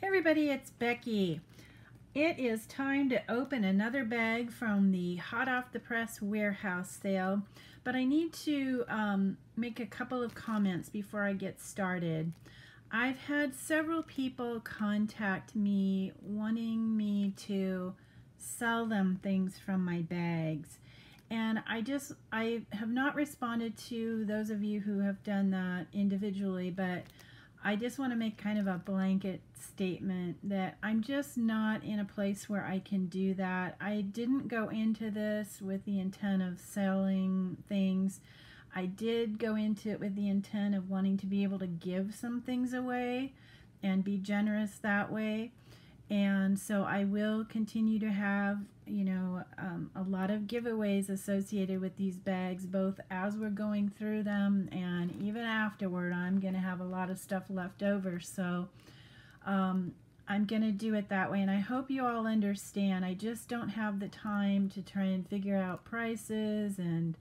Hey everybody, it's Becky. It is time to open another bag from the hot off the press warehouse sale, but I need to make a couple of comments before I get started. I've had several people contact me wanting me to sell them things from my bags, and I have not responded to those of you who have done that individually, but I just want to make kind of a blanket statement that I'm just not in a place where I can do that. I didn't go into this with the intent of selling things. I did go into it with the intent of wanting to be able to give some things away and be generous that way. And so I will continue to have, a lot of giveaways associated with these bags, both as we're going through them and even afterward. I'm going to have a lot of stuff left over. So I'm going to do it that way. And I hope you all understand. I just don't have the time to try and figure out prices and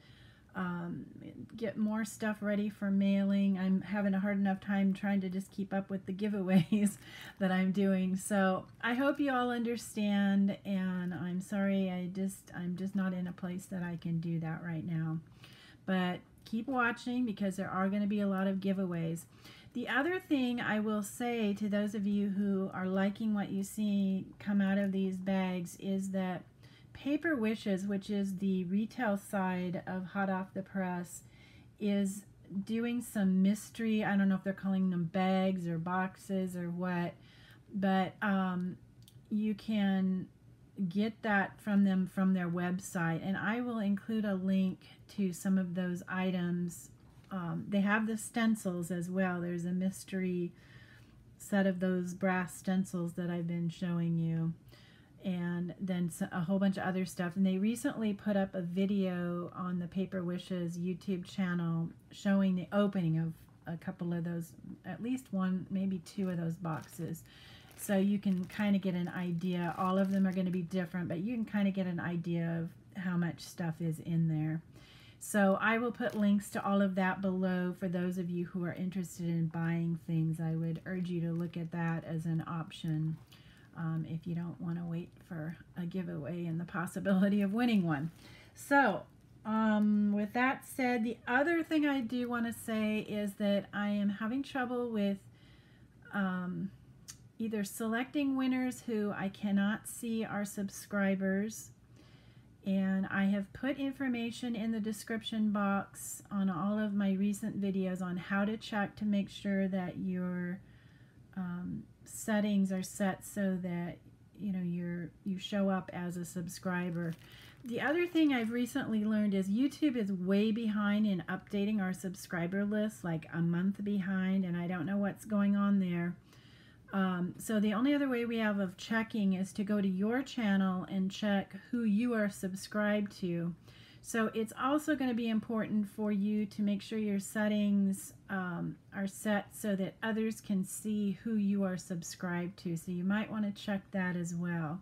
get more stuff ready for mailing. I'm having a hard enough time trying to just keep up with the giveaways that I'm doing. So I hope you all understand, and I'm sorry I'm just not in a place that I can do that right now. But keep watching because there are going to be a lot of giveaways. The other thing I will say to those of you who are liking what you see come out of these bags is that Paper Wishes, which is the retail side of Hot Off the Press, is doing some mystery. I don't know if they're calling them bags or boxes or what, but you can get that from them from their website, and I will include a link to some of those items. They have the stencils as well. There's a mystery set of those brass stencils that I've been showing you, and then a whole bunch of other stuff. And they recently put up a video on the Paper Wishes YouTube channel showing the opening of a couple of those, at least one, maybe two of those boxes. So you can kind of get an idea. All of them are going to be different, but you can kind of get an idea of how much stuff is in there. So I will put links to all of that below for those of you who are interested in buying things. I would urge you to look at that as an option. If you don't want to wait for a giveaway and the possibility of winning one. So with that said, the other thing I do want to say is that I am having trouble with either selecting winners who I cannot see are subscribers, and I have put information in the description box on all of my recent videos on how to check to make sure that your settings are set so that you show up as a subscriber. The other thing I've recently learned is YouTube is way behind in updating our subscriber list, like a month behind, and I don't know what's going on there. So the only other way we have of checking is to go to your channel and check who you are subscribed to. So it's also going to be important for you to make sure your settings are set so that others can see who you are subscribed to. So you might want to check that as well.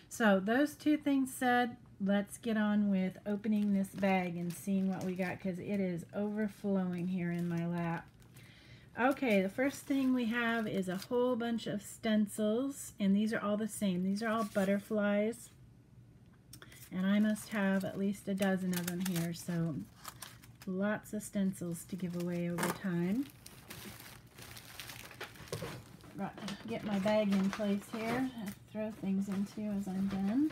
So those two things said, let's get on with opening this bag and seeing what we got, because it is overflowing here in my lap. Okay, the first thing we have is a whole bunch of stencils, and these are all the same. These are all butterflies. And I must have at least a dozen of them here, so lots of stencils to give away over time. Got to get my bag in place here, throw things into as I'm done.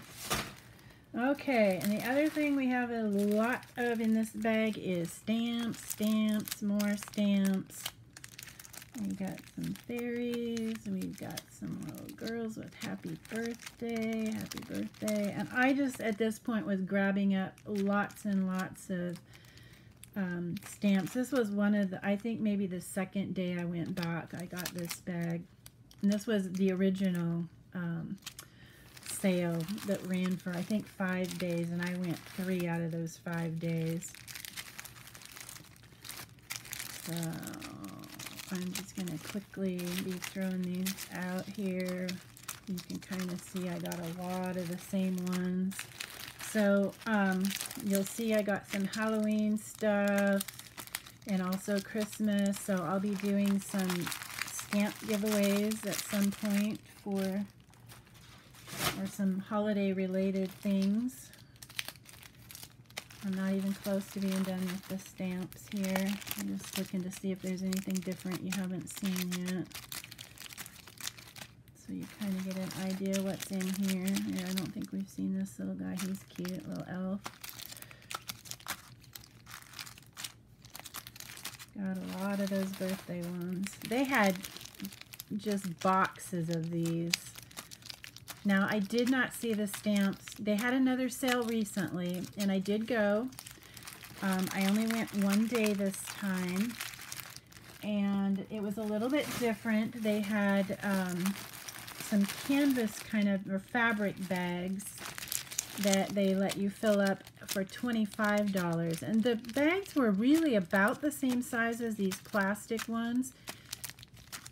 Okay, and the other thing we have a lot of in this bag is stamps, stamps, more stamps. We got some fairies, we've got some little girls with happy birthday, and I just at this point was grabbing up lots and lots of stamps. This was one of the, I think maybe the second day I went back, I got this bag, and this was the original sale that ran for I think 5 days, and I went 3 out of those 5 days. So I'm just going to quickly be throwing these out here. You can kind of see I got a lot of the same ones. So you'll see I got some Halloween stuff and also Christmas. So I'll be doing some stamp giveaways at some point or some holiday related things. I'm not even close to being done with the stamps here. I'm just looking to see if there's anything different you haven't seen yet. So you kind of get an idea what's in here. Yeah, I don't think we've seen this little guy. He's cute, little elf. Got a lot of those birthday ones. They had just boxes of these. Now, I did not see the stamps. They had another sale recently, and I did go. I only went one day this time, and it was a little bit different. They had some canvas kind of, or fabric bags that they let you fill up for $25. And the bags were really about the same size as these plastic ones.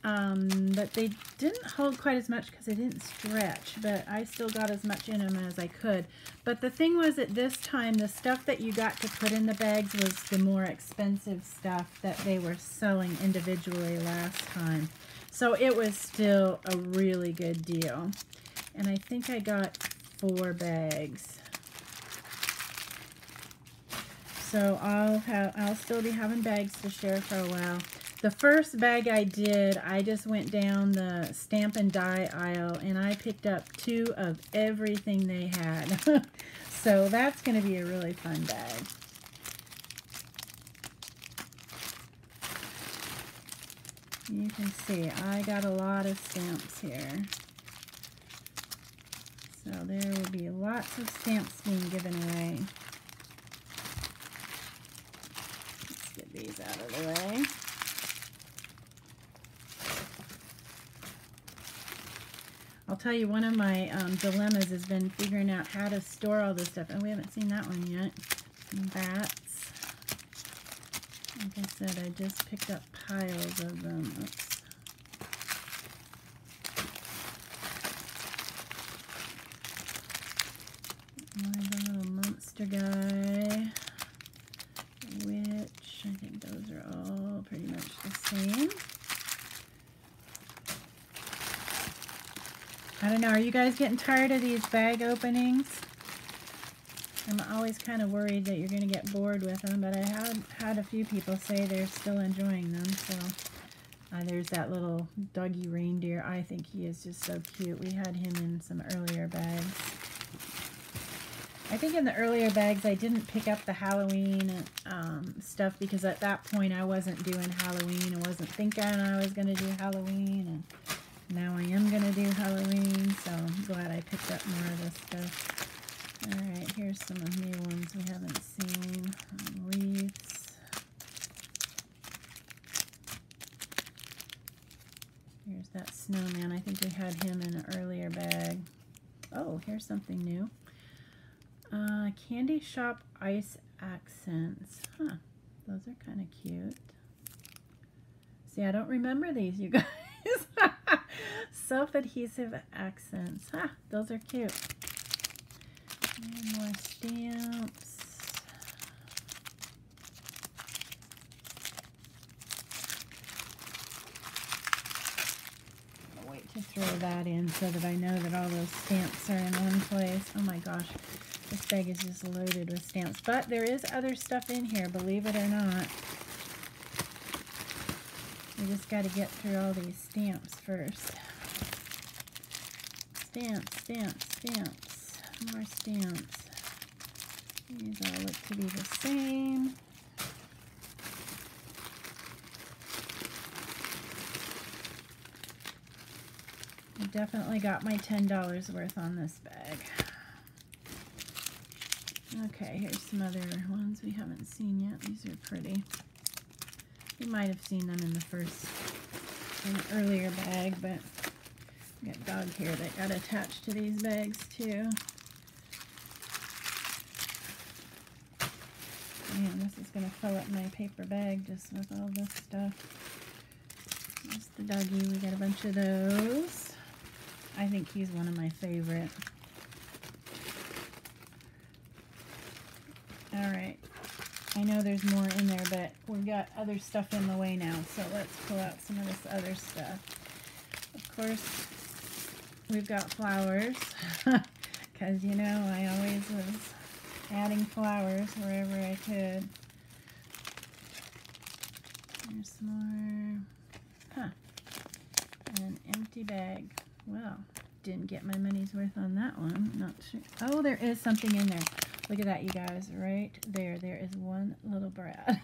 But they didn't hold quite as much because they didn't stretch, but I still got as much in them as I could. But the thing was, at this time, the stuff that you got to put in the bags was the more expensive stuff that they were selling individually last time. So it was still a really good deal. And I think I got 4 bags. So I'll still be having bags to share for a while. The first bag I did, I just went down the stamp and die aisle and I picked up 2 of everything they had. So that's going to be a really fun bag. You can see I got a lot of stamps here. So there will be lots of stamps being given away. Let's get these out of the way. I'll tell you, one of my dilemmas has been figuring out how to store all this stuff. And we haven't seen that one yet. Some bats. Like I said, I just picked up piles of them. Oops. The little monster guy. Which I think those are all pretty much the same. I don't know, are you guys getting tired of these bag openings? I'm always kind of worried that you're going to get bored with them, but I have had a few people say they're still enjoying them. So there's that little doggy reindeer. I think he is just so cute. We had him in some earlier bags. I think in the earlier bags I didn't pick up the Halloween stuff because at that point I wasn't doing Halloween. I wasn't thinking I was going to do Halloween, and now I am going to do Halloween, so I'm glad I picked up more of this stuff. Alright, here's some of new ones we haven't seen. Wreaths. Here's that snowman. I think we had him in an earlier bag. Oh, here's something new. Candy Shop Ice Accents. Huh, those are kind of cute. See, I don't remember these, you guys. Self-adhesive accents. Ah, those are cute. And more stamps. I'll wait to throw that in so that I know that all those stamps are in one place. Oh my gosh, this bag is just loaded with stamps. But there is other stuff in here, believe it or not. We just got to get through all these stamps first. Stamps, stamps, stamps. More stamps. These all look to be the same. I definitely got my $10 worth on this bag. Okay, here's some other ones we haven't seen yet. These are pretty. You might have seen them in the earlier bag, but we got dog hair that got attached to these bags too. Man, this is going to fill up my paper bag just with all this stuff. There's the doggy. We got a bunch of those. I think he's one of my favorite. Alright. I know there's more in there, but we've got other stuff in the way now, so let's pull out some of this other stuff. Of course, we've got flowers, because, you know, I always was adding flowers wherever I could. There's some more. Huh. An empty bag. Well, didn't get my money's worth on that one. Not sure. Oh, there is something in there. Look at that, you guys. Right there. There is one little Brad.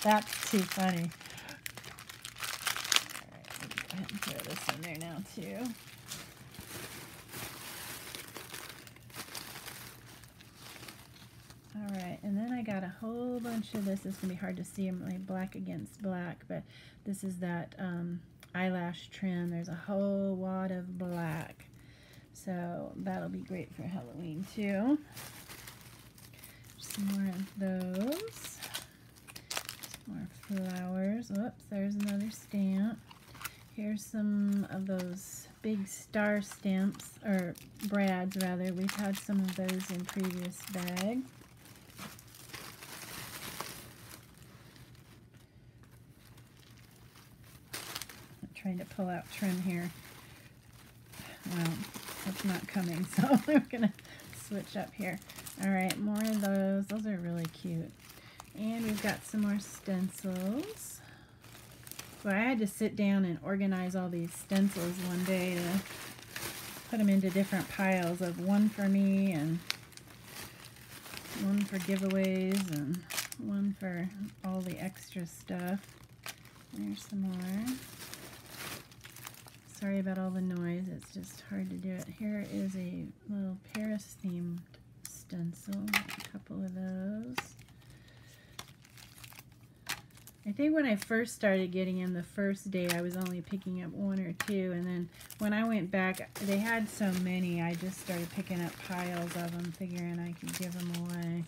That's too funny. All right, let me go ahead and throw this in there now, too. Alright, and then I got a whole bunch of this. It's going to be hard to see my black against black, but this is that eyelash trim. There's a whole wad of black. So that'll be great for Halloween too. Some more of those. Some more flowers. Whoops, there's another stamp. Here's some of those big star stamps, or brads rather. We've had some of those in previous bags. Trying to pull out trim here. Well, it's not coming, so we're gonna switch up here. All right, more of those. Those are really cute. And we've got some more stencils. So I had to sit down and organize all these stencils one day to put them into different piles of one for me and one for giveaways and one for all the extra stuff. There's some more. Sorry about all the noise, it's just hard to do it. Here is a little Paris themed stencil, a couple of those. I think when I first started getting them the first day, I was only picking up one or two, and then when I went back, they had so many, I just started picking up piles of them, figuring I could give them away.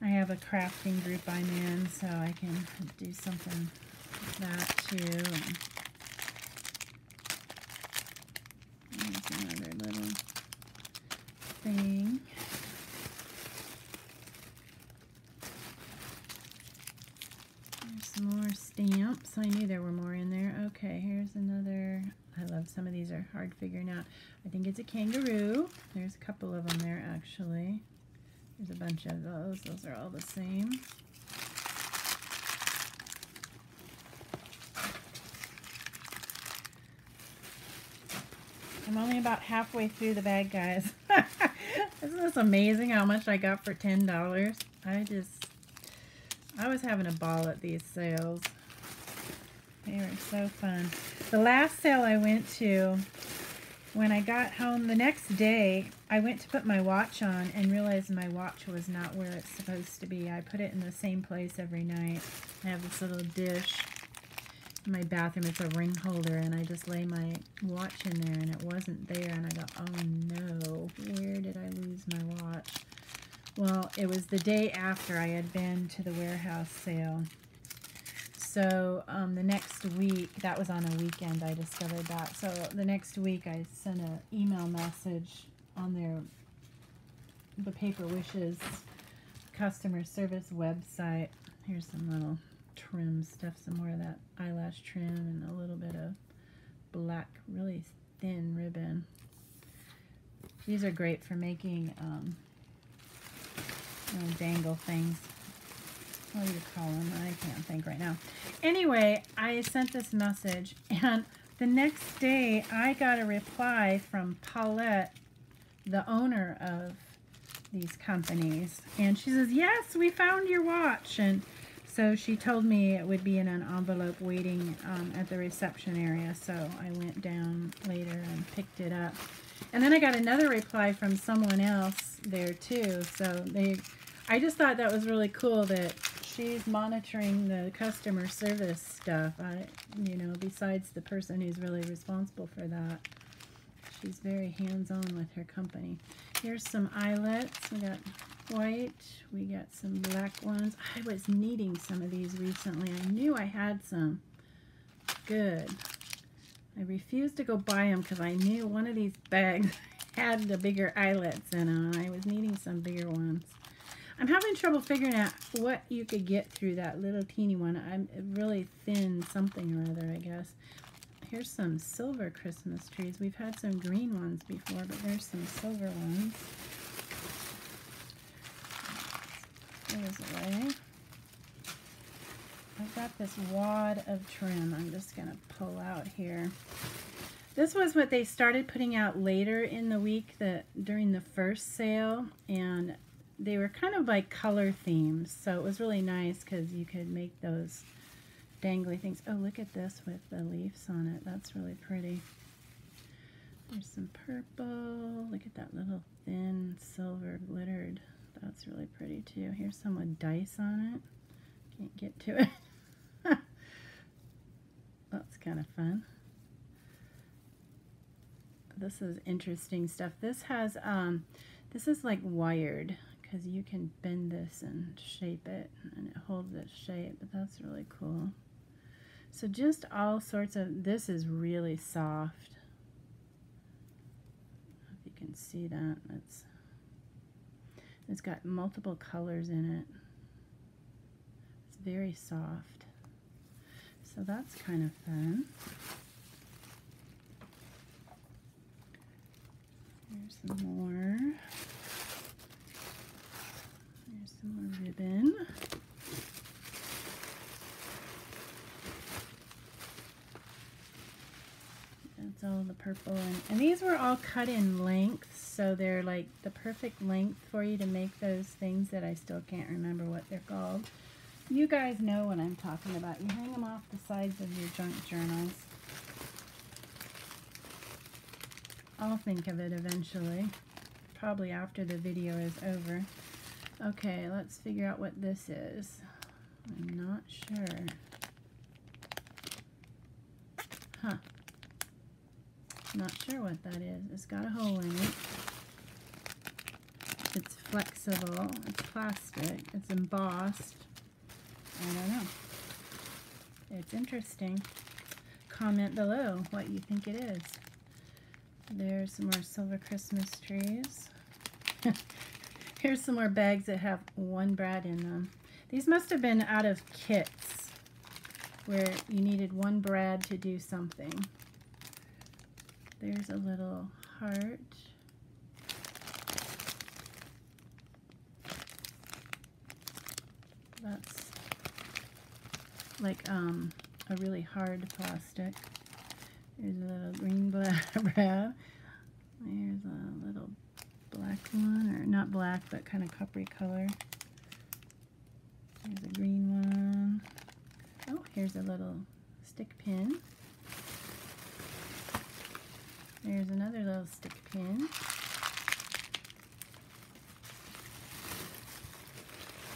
I have a crafting group I'm in, so I can do something like that too. And there's another little thing. There's some more stamps. I knew there were more in there. Okay, here's another. I love some of these are hard figuring out. I think it's a kangaroo. There's a couple of them there actually. There's a bunch of those. Those are all the same. I'm only about halfway through the bag, guys. Isn't this amazing how much I got for $10? I was having a ball at these sales. They were so fun. The last sale I went to, when I got home the next day, I went to put my watch on and realized my watch was not where it's supposed to be. I put it in the same place every night. I have this little dish in my bathroom. It's a ring holder, and I just lay my watch in there, and it wasn't there, and I go, oh no, where did I lose my watch? Well, it was the day after I had been to the warehouse sale. So the next week, that was on a weekend, I discovered that. So the next week I sent an email message on the Paper Wishes customer service website. Here's some little trim stuff, some more of that eyelash trim and a little bit of black, really thin ribbon. These are great for making dangle things. What do you call them? I can't think right now. Anyway, I sent this message, and the next day I got a reply from Paulette, the owner of these companies, and she says, yes, we found your watch. And so she told me it would be in an envelope waiting at the reception area, so I went down later and picked it up. And then I got another reply from someone else there too, so I just thought that was really cool that she's monitoring the customer service stuff. Besides the person who's really responsible for that, she's very hands-on with her company. Here's some eyelets. We got white. We got some black ones. I was needing some of these recently. I knew I had some. Good. I refused to go buy them because I knew one of these bags had the bigger eyelets in them. I was needing some bigger ones. I'm having trouble figuring out what you could get through that little teeny one. I'm really thin something or other, I guess. Here's some silver Christmas trees. We've had some green ones before, but there's some silver ones. Put those away. I've got this wad of trim I'm just going to pull out here. This was what they started putting out later in the week during the first sale, and they were kind of like color themes, so it was really nice because you could make those dangly things. Oh, look at this with the leaves on it. That's really pretty. There's some purple. Look at that little thin silver glittered. That's really pretty too. Here's some with dice on it. Can't get to it. That's kind of fun. This is interesting stuff. This has this is like wired, because you can bend this and shape it, and it holds its shape, but that's really cool. So just all sorts of, this is really soft. I don't know if you can see that. It's got multiple colors in it. It's very soft. So that's kind of fun. Here's some more. Here's some more ribbon. That's all the purple. And these were all cut in lengths, so they're like the perfect length for you to make those things that I still can't remember what they're called. You guys know what I'm talking about. You hang them off the sides of your junk journals. I'll think of it eventually, probably after the video is over. Okay, let's figure out what this is. I'm not sure. Huh. Not sure what that is. It's got a hole in it. It's flexible. It's plastic. It's embossed. I don't know. It's interesting. Comment below what you think it is. There's some more silver Christmas trees. Here's some more bags that have one brad in them. These must have been out of kits where you needed one brad to do something. There's a little heart. That's like a really hard plastic. There's a little green brad. There's a little black one, or not black, but kind of coppery color. There's a green one. Oh, here's a little stick pin. There's another little stick pin.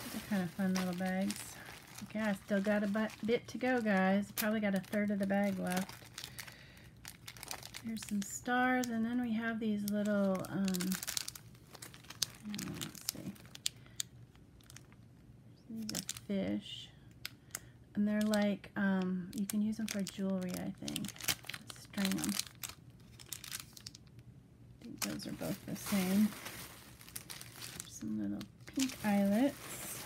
These are kind of fun little bags. Okay, I still got a bit to go, guys. Probably got a third of the bag left. There's some stars, and then we have these little, let's see. These are fish. And they're like, you can use them for jewelry, I think. String them. I think those are both the same. There's some little pink eyelets.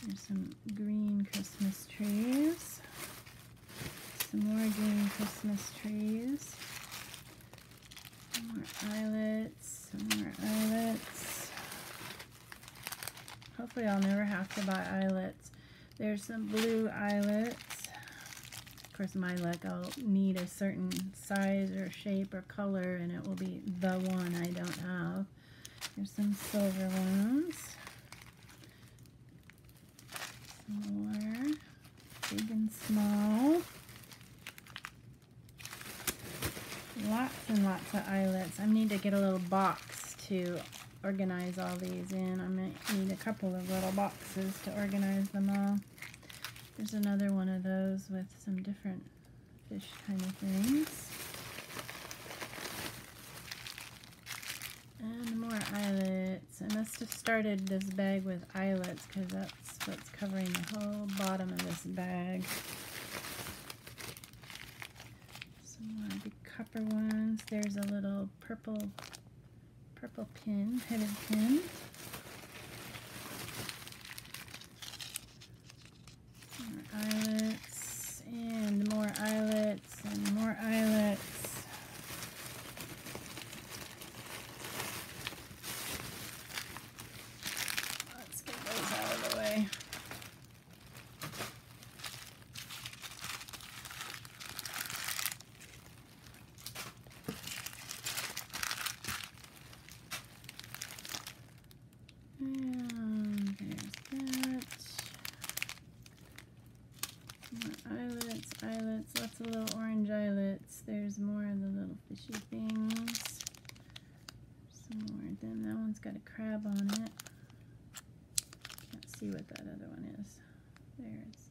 There's some green Christmas trees. Some more green Christmas trees. Some more eyelets. Some more eyelets. Hopefully I'll never have to buy eyelets. There's some blue eyelets. Of course, my luck, I'll need a certain size or shape or color, and it will be the one I don't have. There's some silver ones. Some more. Big and small. Lots and lots of eyelets. I need to get a little box to organize all these in. I might need a couple of little boxes to organize them all. There's another one of those with some different fish kind of things. And more eyelets. I must have started this bag with eyelets because that's what's covering the whole bottom of this bag. Some more big copper ones. There's a little purple pin, headed pin. see what that other one is. There's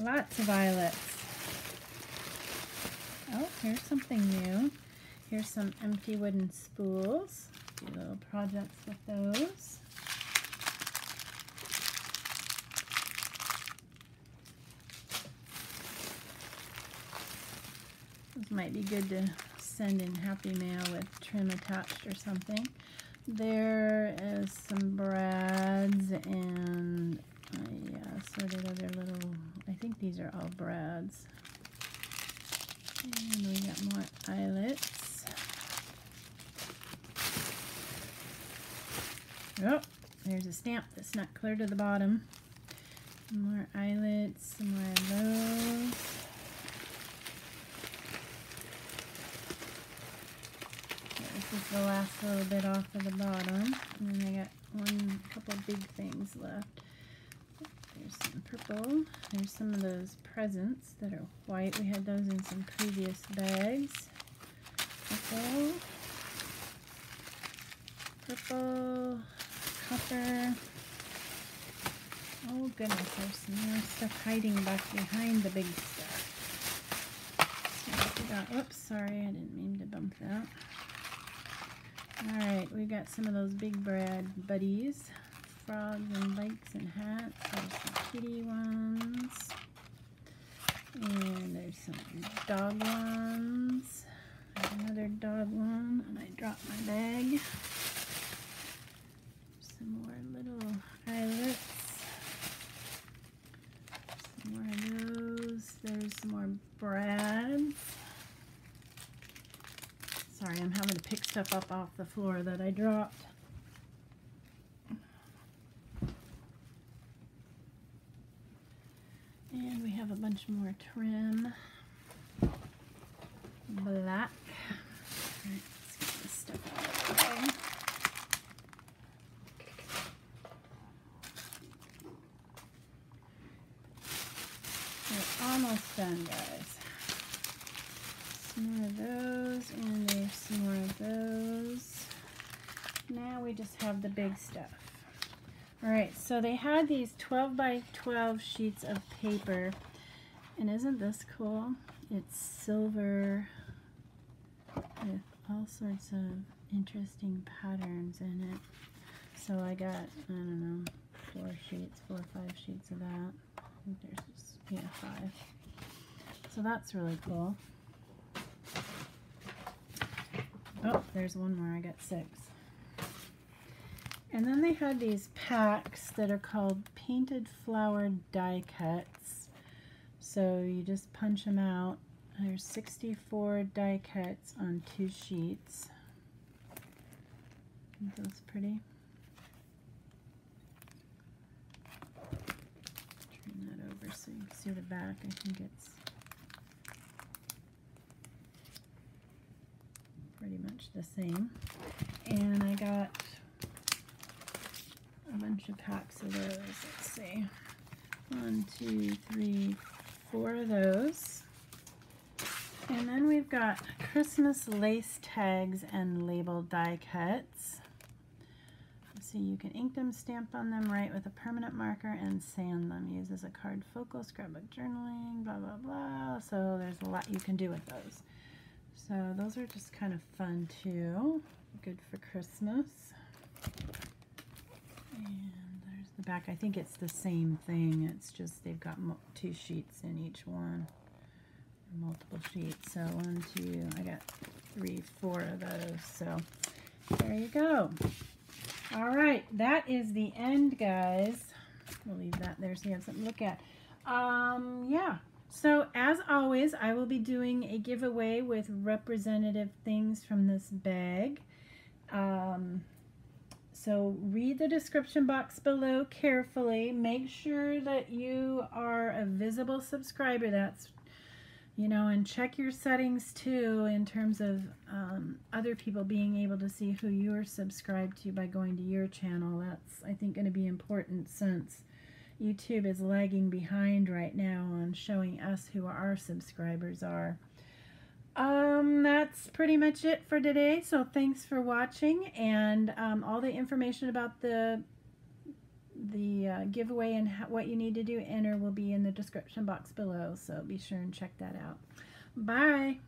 lots of violets. Oh, here's something new. Here's some empty wooden spools. Do little projects with those. Those might be good to send in Happy Mail with trim attached or something. There is some brads and assorted other little, I think these are all brads. And we got more eyelets. Oh, there's a stamp that snuck clear to the bottom. Some more eyelets, some more of those. This is the last little bit off of the bottom. And then I got a couple big things left. There's some purple. There's some of those presents that are white. We had those in some previous bags. Purple. Purple. Copper. Oh goodness, there's some more stuff hiding back behind the big stuff. So I forgot. Whoops, sorry, I didn't mean to bump that. Alright, we got some of those big brad buddies. Frogs and bikes and hats. There's some kitty ones. And there's some dog ones. There's another dog one. And I dropped my bag. Some more little eyelets. Some more of those. There's some more brads. Sorry, I'm having to pick stuff up off the floor that I dropped. And we have a bunch more trim. Black. Alright, let's get this stuff out of the way. We're almost done, guys. Some more of those, and there's some more of those. Now we just have the big stuff. Alright, so they had these 12 by 12 sheets of paper, and isn't this cool? It's silver with all sorts of interesting patterns in it. So I got, I don't know, 4 or 5 sheets of that. I think there's just, yeah, 5. So that's really cool. Oh, there's one more. I got 6. And then they had these packs that are called painted flower die cuts. So you just punch them out. There's 64 die cuts on 2 sheets. Isn't those pretty? Turn that over so you can see the back. I think it's pretty much the same. And I got a bunch of packs of those. Let's see. 1, 2, 3, 4 of those. And then we've got Christmas lace tags and label die cuts. So you can ink them, stamp on them, write with a permanent marker, and sand them. Use as a card focal, scrapbook journaling, blah, blah, blah. So there's a lot you can do with those. So those are just kind of fun too. Good for Christmas. And there's the back. I think it's the same thing. It's just they've got 2 sheets in each one. Multiple sheets. So 1, 2, I got 3, 4 of those. So there you go. All right, that is the end, guys. We'll leave that there so you have something to look at. Yeah. So as always, I will be doing a giveaway with representative things from this bag. So read the description box below carefully. Make sure that you are a visible subscriber. That's, you know, and check your settings too in terms of other people being able to see who you're subscribed to by going to your channel. That's, I think, going to be important since YouTube is lagging behind right now on showing us who our subscribers are. That's pretty much it for today. So thanks for watching, and all the information about the giveaway and what you need to do enter will be in the description box below. So be sure and check that out. Bye.